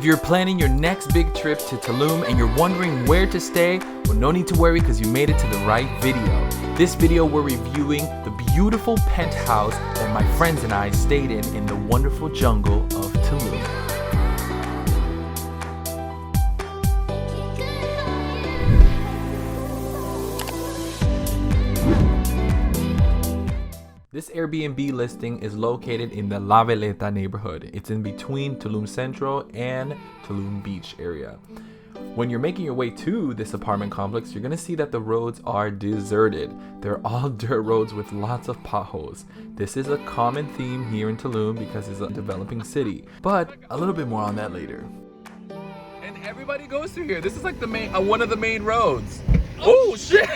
you're planning your next big trip to Tulum and you're wondering where to stay, well, no need to worry because you made it to the right video. This video we're reviewing the beautiful penthouse that my friends and I stayed in the wonderful jungle of Tulum. This Airbnb listing is located in the La Veleta neighborhood. It's in between Tulum Central and Tulum Beach area. When you're making your way to this apartment complex, you're gonna see that the roads are deserted. They're all dirt roads with lots of potholes. This is a common theme here in Tulum because it's a developing city, but a little bit more on that later. And everybody goes through here. This is like the main, one of the main roads. Oh shit!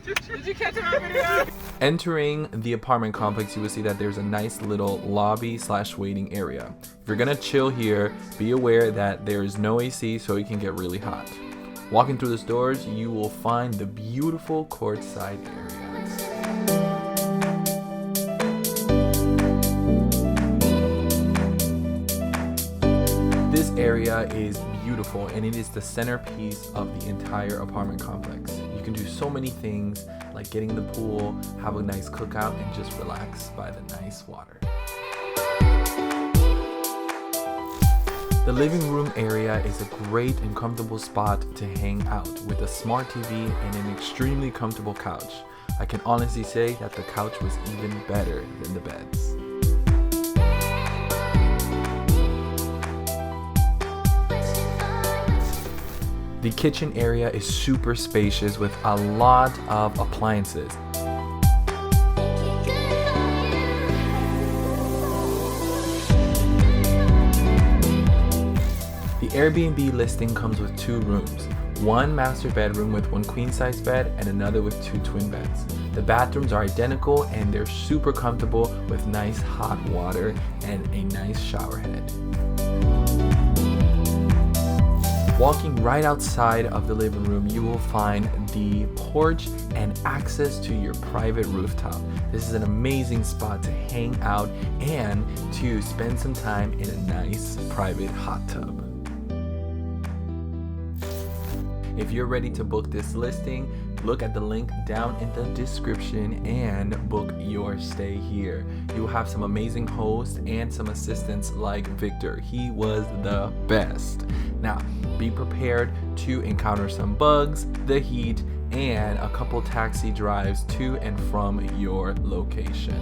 Did you catch my video? Entering the apartment complex, you will see that there's a nice little lobby / waiting area. If you're gonna chill here, be aware that there is no AC, so it can get really hot. Walking through these doors, you will find the beautiful courtside areas. This area is beautiful and it is the centerpiece of the entire apartment complex. You can do so many things like getting in the pool, have a nice cookout, and just relax by the nice water. The living room area is a great and comfortable spot to hang out with a smart TV and an extremely comfortable couch. I can honestly say that the couch was even better than the beds. The kitchen area is super spacious with a lot of appliances. The Airbnb listing comes with 2 rooms, one master bedroom with 1 queen-size bed and another with 2 twin beds. The bathrooms are identical and they're super comfortable with nice hot water and a nice shower head. Walking right outside of the living room, you will find the porch and access to your private rooftop. This is an amazing spot to hang out and to spend some time in a nice private hot tub. If you're ready to book this listing, look at the link down in the description and book your stay here. You will have some amazing hosts and some assistants like Victor. He was the best. Now, be prepared to encounter some bugs, the heat, and a couple taxi drives to and from your location.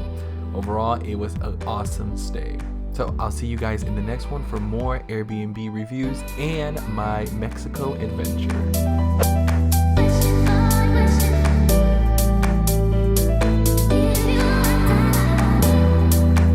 Overall, it was an awesome stay. So I'll see you guys in the next one for more Airbnb reviews and my Mexico adventure.